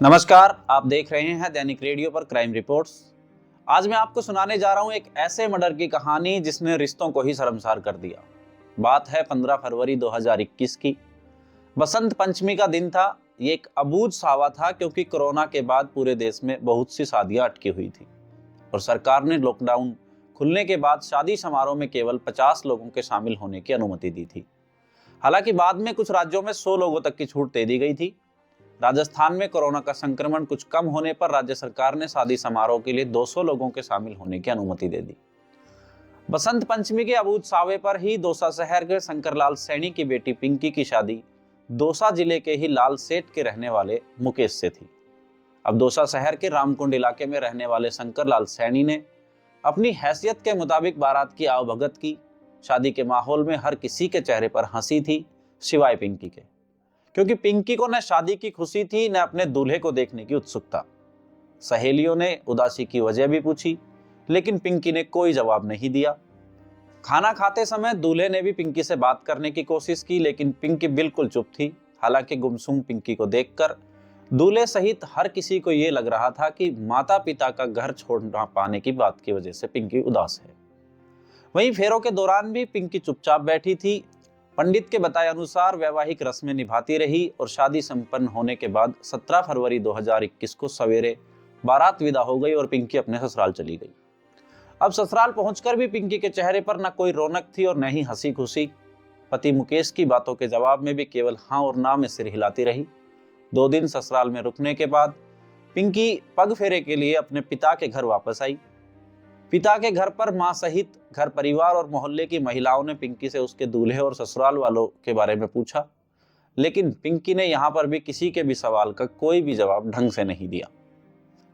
नमस्कार, आप देख रहे हैं दैनिक रेडियो पर क्राइम रिपोर्ट्स। आज मैं आपको सुनाने जा रहा हूं एक ऐसे मर्डर की कहानी जिसने रिश्तों को ही शर्मसार कर दिया। बात है 15 फरवरी 2021 की। बसंत पंचमी का दिन था। ये एक अबूझ सावा था क्योंकि कोरोना के बाद पूरे देश में बहुत सी शादियां अटकी हुई थी और सरकार ने लॉकडाउन खुलने के बाद शादी समारोह में केवल 50 लोगों के शामिल होने की अनुमति दी थी। हालांकि बाद में कुछ राज्यों में 100 लोगों तक की छूट दे दी गई थी। राजस्थान में कोरोना का संक्रमण कुछ कम होने पर राज्य सरकार ने शादी समारोह के लिए 200 लोगों के शामिल होने की अनुमति दे दी। बसंत पंचमी के अबूझ सावे पर ही दौसा शहर के शंकरलाल सैनी की बेटी पिंकी की शादी दौसा जिले के ही लाल सेठ के रहने वाले मुकेश से थी। अब दौसा शहर के रामकुंड इलाके में रहने वाले शंकरलाल सैनी ने अपनी हैसियत के मुताबिक बारात की आवभगत की। शादी के माहौल में हर किसी के चेहरे पर हंसी थी सिवाय पिंकी के, क्योंकि पिंकी को न शादी की खुशी थी न अपने दूल्हे को देखने की उत्सुकता। सहेलियों ने उदासी की वजह भी पूछी, लेकिन पिंकी ने कोई जवाब नहीं दिया। खाना खाते समय दूल्हे ने भी पिंकी से बात करने की कोशिश की, लेकिन पिंकी बिल्कुल चुप थी। हालांकि गुमसुम पिंकी को देखकर दूल्हे सहित हर किसी को यह लग रहा था कि माता पिता का घर छोड़ ना पाने की बात की वजह से पिंकी उदास है। वहीं फेरों के दौरान भी पिंकी चुपचाप बैठी थी। पंडित के बताए अनुसार वैवाहिक रस्में निभाती रही और शादी संपन्न होने के बाद 17 फरवरी 2021 को सवेरे बारात विदा हो गई और पिंकी अपने ससुराल चली गई। अब ससुराल पहुंचकर भी पिंकी के चेहरे पर न कोई रौनक थी और न ही हंसी खुशी। पति मुकेश की बातों के जवाब में भी केवल हाँ और ना में सिर हिलाती रही। 2 दिन ससुराल में रुकने के बाद पिंकी पग फेरे के लिए अपने पिता के घर वापस आई। पिता के घर पर मां सहित घर परिवार और मोहल्ले की महिलाओं ने पिंकी से उसके दूल्हे और ससुराल वालों के बारे में पूछा, लेकिन पिंकी ने यहां पर भी किसी के भी सवाल का कोई भी जवाब ढंग से नहीं दिया।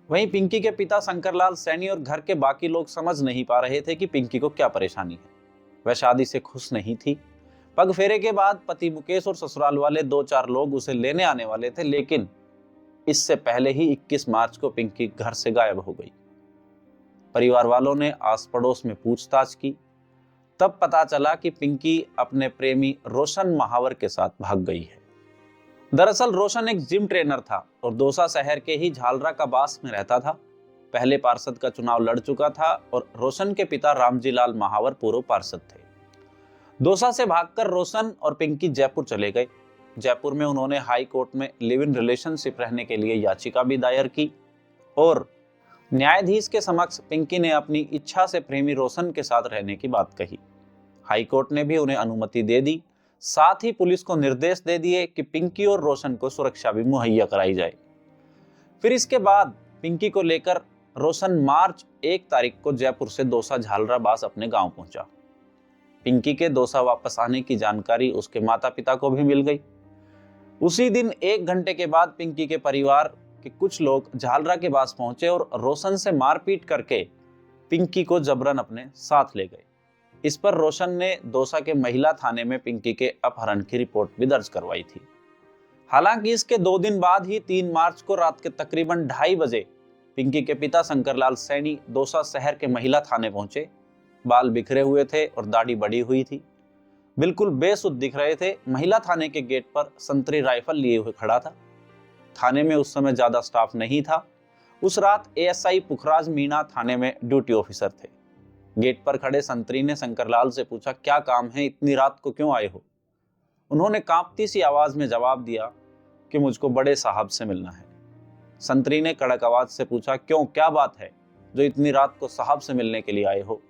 वहीं पिंकी के पिता शंकरलाल सैनी और घर के बाकी लोग समझ नहीं पा रहे थे कि पिंकी को क्या परेशानी है। वह शादी से खुश नहीं थी। पग फेरे के बाद पति मुकेश और ससुराल वाले 2-4 लोग उसे लेने आने वाले थे, लेकिन इससे पहले ही 21 मार्च को पिंकी घर से गायब हो गई। परिवार वालों ने आस पड़ोस में पूछताछ की, तब पता चला कि पिंकी अपने प्रेमी रोशन महावर के साथ भाग गई है। दरअसल रोशन एक जिम ट्रेनर था और दौसा शहर के ही झालरा का बास में रहता था। पहले पार्षद का चुनाव लड़ चुका था और रोशन के पिता रामजी लाल महावर पूर्व पार्षद थे। दौसा से भागकर रोशन और पिंकी जयपुर चले गए। जयपुर में उन्होंने हाई कोर्ट में लिव इन रिलेशनशिप रहने के लिए याचिका भी दायर की और न्यायाधीश के समक्ष पिंकी ने अपनी इच्छा से प्रेमी रोशन के साथ रहने की बात कही। हाईकोर्ट ने भी उन्हें अनुमति दे दी। साथ ही पुलिस को निर्देश दे दिए कि पिंकी और रोशन को सुरक्षा भी मुहैया कराई जाए। फिर इसके बाद पिंकी को लेकर रोशन मार्च 1 तारीख को जयपुर से दौसा झालरा बास अपने गांव पहुंचा। पिंकी के दौसा वापस आने की जानकारी उसके माता पिता को भी मिल गई। उसी दिन 1 घंटे के बाद पिंकी के परिवार कि कुछ लोग झालरा के पास पहुंचे और रोशन से मारपीट करके पिंकी को जबरन अपने साथ ले गए। इस पर रोशन ने दौसा के महिला थाने में पिंकी के अपहरण की रिपोर्ट भी दर्ज करवाई थी। हालांकि इसके 2 दिन बाद ही 3 मार्च को रात के तकरीबन 2:30 बजे पिंकी के पिता शंकरलाल सैनी दौसा शहर के महिला थाने पहुंचे। बाल बिखरे हुए थे और दाढ़ी बढ़ी हुई थी, बिल्कुल बेसुध दिख रहे थे। महिला थाने के गेट पर संतरी राइफल लिए हुए खड़ा था। थाने में उस समय ज्यादा स्टाफ नहीं था। उस रात एएसआई पुखराज मीणा थाने में ड्यूटी ऑफिसर थे। गेट पर खड़े संतरी ने शंकरलाल से पूछा, क्या काम है, इतनी रात को क्यों आए हो? उन्होंने कांपती सी आवाज में जवाब दिया कि मुझको बड़े साहब से मिलना है। संतरी ने कड़क आवाज से पूछा, क्यों, क्या बात है जो इतनी रात को साहब से मिलने के लिए आए हो?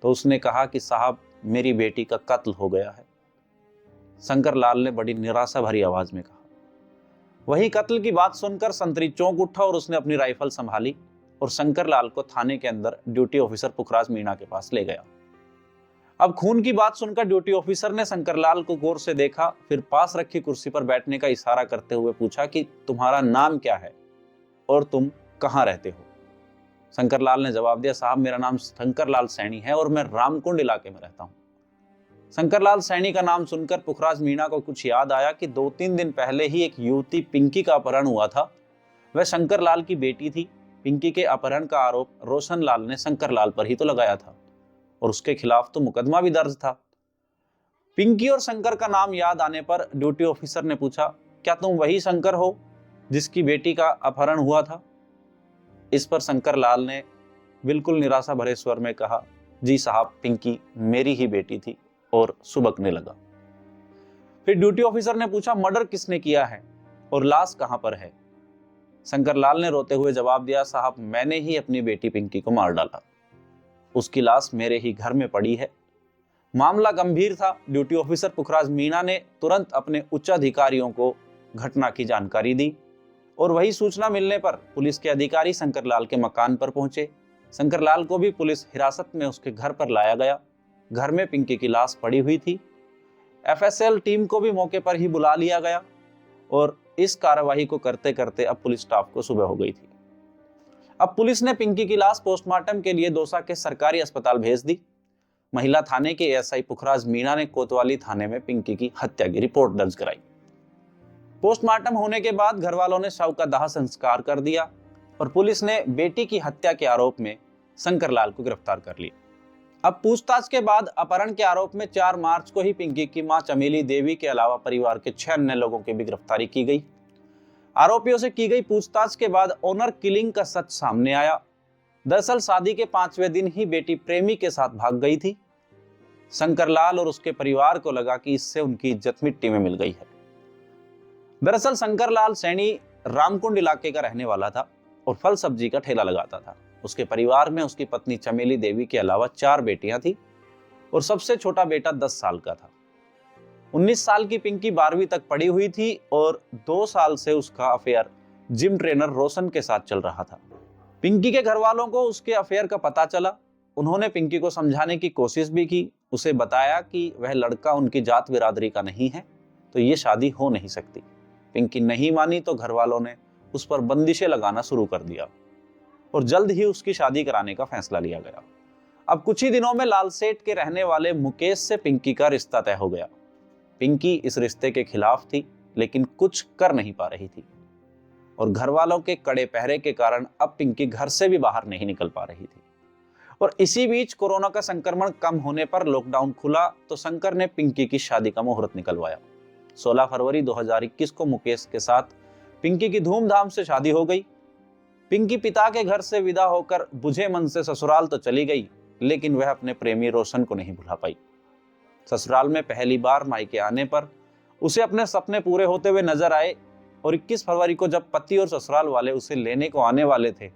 तो उसने कहा कि साहब, मेरी बेटी का कत्ल हो गया है। शंकरलाल ने बड़ी निराशा भरी आवाज में कहा। वही कत्ल की बात सुनकर संतरी चौंक उठा और उसने अपनी राइफल संभाली और शंकरलाल को थाने के अंदर ड्यूटी ऑफिसर पुखराज मीणा के पास ले गया। अब खून की बात सुनकर ड्यूटी ऑफिसर ने शंकरलाल को गौर से देखा, फिर पास रखी कुर्सी पर बैठने का इशारा करते हुए पूछा कि तुम्हारा नाम क्या है और तुम कहाँ रहते हो? शंकरलाल ने जवाब दिया, साहब, मेरा नाम शंकरलाल सैनी है और मैं रामकुंड इलाके में रहता हूँ। शंकरलाल सैनी का नाम सुनकर पुखराज मीणा को कुछ याद आया कि 2-3 दिन पहले ही एक युवती पिंकी का अपहरण हुआ था। वह शंकरलाल की बेटी थी। पिंकी के अपहरण का आरोप रोशन लाल ने शंकरलाल पर ही तो लगाया था और उसके खिलाफ तो मुकदमा भी दर्ज था। पिंकी और शंकर का नाम याद आने पर ड्यूटी ऑफिसर ने पूछा, क्या तुम वही शंकर हो जिसकी बेटी का अपहरण हुआ था? इस पर शंकर लाल ने बिल्कुल निराशा भरे स्वर में कहा, जी साहब, पिंकी मेरी ही बेटी थी, और सुबकने लगा। फिर ड्यूटी ऑफिसर ने पूछा, मर्डर किसने किया है और लाश कहां पर है? शंकर लाल ने रोते हुए जवाब दिया, साहब मैंने ही अपनी बेटी पिंकी को मार डाला, उसकी लाश मेरे ही घर में पड़ी है। मामला गंभीर था। ड्यूटी ऑफिसर पुखराज मीणा ने तुरंत अपने उच्च अधिकारियों को घटना की जानकारी दी और वही सूचना मिलने पर पुलिस के अधिकारी शंकर लाल के मकान पर पहुंचे। शंकर लाल को भी पुलिस हिरासत में उसके घर पर लाया गया। घर में पिंकी की लाश पड़ी हुई थी। एफएसएल टीम को भी मौके पर ही बुला लिया गया और इस कार्यवाही को करते करते अब पुलिस स्टाफ को सुबह हो गई थी। अब पुलिस ने पिंकी की लाश पोस्टमार्टम के लिए दौसा के सरकारी अस्पताल भेज दी। महिला थाने के एएसआई पुखराज मीणा ने कोतवाली थाने में पिंकी की हत्या की रिपोर्ट दर्ज कराई। पोस्टमार्टम होने के बाद घर वालों ने शव का दाह संस्कार कर दिया और पुलिस ने बेटी की हत्या के आरोप में शंकर लाल को गिरफ्तार कर लिया। अब पूछताछ के बाद अपहरण के आरोप में 4 मार्च को ही पिंकी की मां चमेली देवी के अलावा परिवार के 6 अन्य लोगों की भी गिरफ्तारी की गई। आरोपियों से की गई पूछताछ के बाद ऑनर किलिंग का सच सामने आया। दरअसल शादी के 5वें दिन ही बेटी प्रेमी के साथ भाग गई थी। शंकर लाल और उसके परिवार को लगा कि इससे उनकी इज्जत मिट्टी में मिल गई है। दरअसल शंकर लाल सैनी रामकुंड इलाके का रहने वाला था और फल सब्जी का ठेला लगाता था। उसके परिवार में उसकी पत्नी चमेली देवी के अलावा 4 बेटियां थी और सबसे छोटा बेटा 10 साल का था। 19 साल की पिंकी 12वीं तक पढ़ी हुई थी और 2 साल से उसका अफेयर जिम ट्रेनर रोशन के साथ चल रहा था। पिंकी के घर वालों को उसके अफेयर का पता चला। उन्होंने पिंकी को समझाने की कोशिश भी की। उसे बताया कि वह लड़का उनकी जात बिरादरी का नहीं है, तो ये शादी हो नहीं सकती। पिंकी नहीं मानी तो घर वालों ने उस पर बंदिशें लगाना शुरू कर दिया और जल्द ही उसकी शादी कराने का फैसला लिया गया। अब कुछ ही दिनों में लालसेठ के रहने वाले मुकेश से पिंकी का रिश्ता तय हो गया। पिंकी इस रिश्ते के खिलाफ थी, लेकिन कुछ कर नहीं पा रही थी और घर वालों के कड़े पहरे के कारण अब पिंकी घर से भी बाहर नहीं निकल पा रही थी। और इसी बीच कोरोना का संक्रमण कम होने पर लॉकडाउन खुला तो शंकर ने पिंकी की शादी का मुहूर्त निकलवाया। 16 फरवरी 2021 को मुकेश के साथ पिंकी की धूमधाम से शादी हो गई। पिंकी पिता के घर से विदा होकर बुझे मन से ससुराल तो चली गई, लेकिन वह अपने प्रेमी रोशन को नहीं भुला पाई। ससुराल में पहली बार मायके आने पर उसे अपने सपने पूरे होते हुए नजर आए और 21 फरवरी को जब पति और ससुराल वाले उसे लेने को आने वाले थे,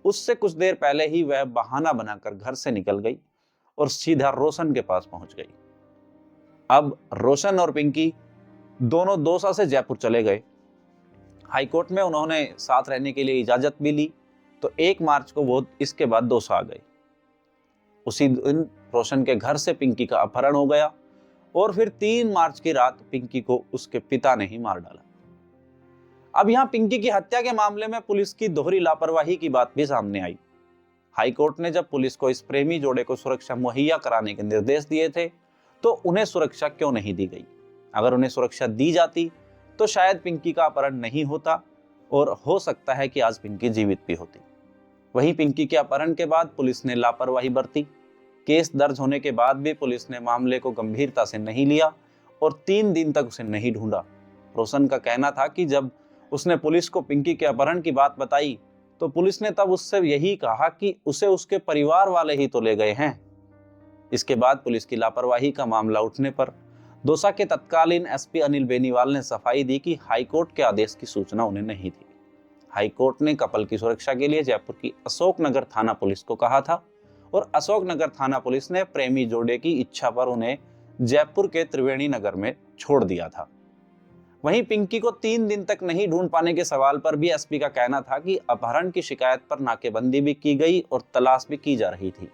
उससे कुछ देर पहले ही वह बहाना बनाकर घर से निकल गई और सीधा रोशन के पास पहुंच गई। अब रोशन और पिंकी दोनों दौसा से जयपुर चले गए। हाईकोर्ट में उन्होंने साथ रहने के लिए इजाजत भी ली, तो 1 मार्च को वो इसके बाद दौसा आ गए। उसी दिन रोशन के घर से पिंकी का अपहरण हो गया और फिर 3 मार्च की रात पिंकी को उसके पिता ने ही मार डाला। अब यहां पिंकी की हत्या के मामले में पुलिस की दोहरी लापरवाही की बात भी सामने आई। हाईकोर्ट ने जब पुलिस को इस प्रेमी जोड़े को सुरक्षा मुहैया कराने के निर्देश दिए थे, तो उन्हें सुरक्षा क्यों नहीं दी गई? अगर उन्हें सुरक्षा दी जाती तो शायद पिंकी का अपहरण नहीं होता और हो सकता है कि आज पिंकी जीवित भी होती। वहीं पिंकी के अपहरण के बाद पुलिस ने लापरवाही बरती। केस दर्ज होने के बाद भी पुलिस ने मामले को गंभीरता से नहीं लिया और 3 दिन तक उसे नहीं ढूंढा। रोशन का कहना था कि जब उसने पुलिस को पिंकी के अपहरण की बात बताई तो पुलिस ने तब उससे यही कहा कि उसे उसके परिवार वाले ही तो ले गए हैं। इसके बाद पुलिस की लापरवाही का मामला उठने पर दौसा के तत्कालीन एसपी अनिल बेनीवाल ने सफाई दी कि हाईकोर्ट के आदेश की सूचना उन्हें नहीं थी। हाईकोर्ट ने कपल की सुरक्षा के लिए जयपुर की अशोकनगर थाना पुलिस को कहा था और अशोकनगर थाना पुलिस ने प्रेमी जोड़े की इच्छा पर उन्हें जयपुर के त्रिवेणी नगर में छोड़ दिया था। वहीं पिंकी को 3 दिन तक नहीं ढूंढ पाने के सवाल पर भी एसपी का कहना था कि अपहरण की शिकायत पर नाकेबंदी भी की गई और तलाश भी की जा रही थी।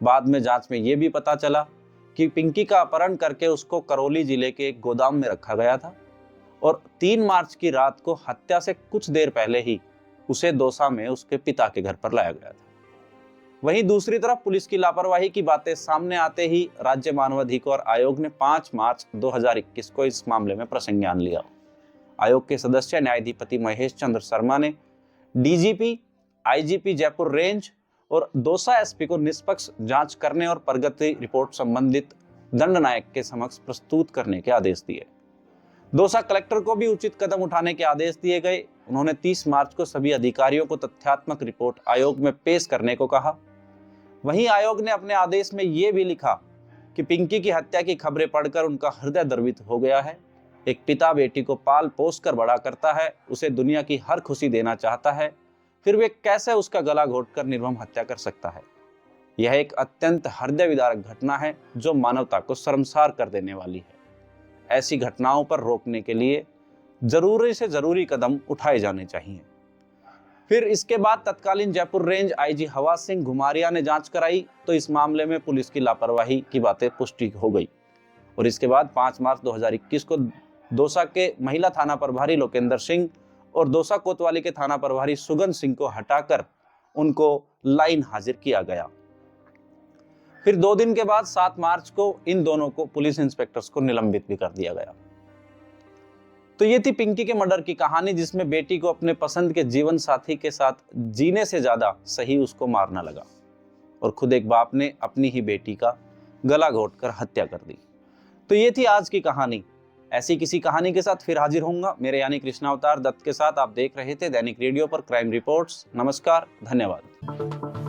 बाद में जांच में यह भी पता चला कि पिंकी का अपहरण करके उसको करौली जिले के एक गोदाम में रखा गया था और 3 मार्च की रात को हत्या से कुछ देर पहले ही उसे दौसा में उसके पिता के घर पर लाया गया था। वहीं दूसरी तरफ पुलिस की लापरवाही की बातें सामने आते ही राज्य मानवाधिकार आयोग ने 5 मार्च 2021 को इस मामले में प्रसंज्ञान लिया। आयोग के सदस्य न्यायाधिपति महेश चंद्र शर्मा ने डीजीपी, आईजीपी जयपुर रेंज और दौसा एसपी को निष्पक्ष जांच करने और प्रगति रिपोर्ट संबंधित दंड नायक के समक्ष प्रस्तुत करने के आदेश दिए। दौसा कलेक्टर को भी उचित कदम उठाने के आदेश दिए गए। उन्होंने 30 मार्च को सभी अधिकारियों को तथ्यात्मक रिपोर्ट आयोग में पेश करने को कहा। वहीं आयोग ने अपने आदेश में यह भी लिखा कि पिंकी की हत्या की खबरें पढ़कर उनका हृदय द्रवित हो गया है। एक पिता बेटी को पाल पोस कर बड़ा करता है, उसे दुनिया की हर खुशी देना चाहता है, फिर वे कैसे उसका गला घोटकर निर्मम हत्या कर सकता है। यह एक अत्यंत हृदय विदारक घटना है जो मानवता को शर्मसार कर देने वाली है। ऐसी घटनाओं पर रोकने के लिए जरूरी से जरूरी कदम उठाए जाने चाहिए। फिर इसके बाद तत्कालीन जयपुर रेंज आईजी हवा सिंह घुमारिया ने जांच कराई तो इस मामले में पुलिस की लापरवाही की बातें पुष्टि हो गई। और इसके बाद 5 मार्च 2021 को दौसा के महिला थाना प्रभारी लोकेंद्र सिंह और दौसा कोतवाली के थाना प्रभारी सुगंध सिंह को हटाकर उनको लाइन हाजिर किया गया। फिर 2 दिन के बाद 7 मार्च को इन दोनों को पुलिस इंस्पेक्टर्स को निलंबित भी कर दिया गया। तो ये थी पिंकी के मर्डर की कहानी, जिसमें बेटी को अपने पसंद के जीवन साथी के साथ जीने से ज्यादा सही उसको मारना लगा और खुद एक बाप ने अपनी ही बेटी का गला घोटकर हत्या कर दी। तो ये थी आज की कहानी। ऐसी किसी कहानी के साथ फिर हाजिर होऊंगा मेरे यानी कृष्णावतार दत्त के साथ। आप देख रहे थे दैनिक रेडियो पर क्राइम रिपोर्ट्स। नमस्कार, धन्यवाद।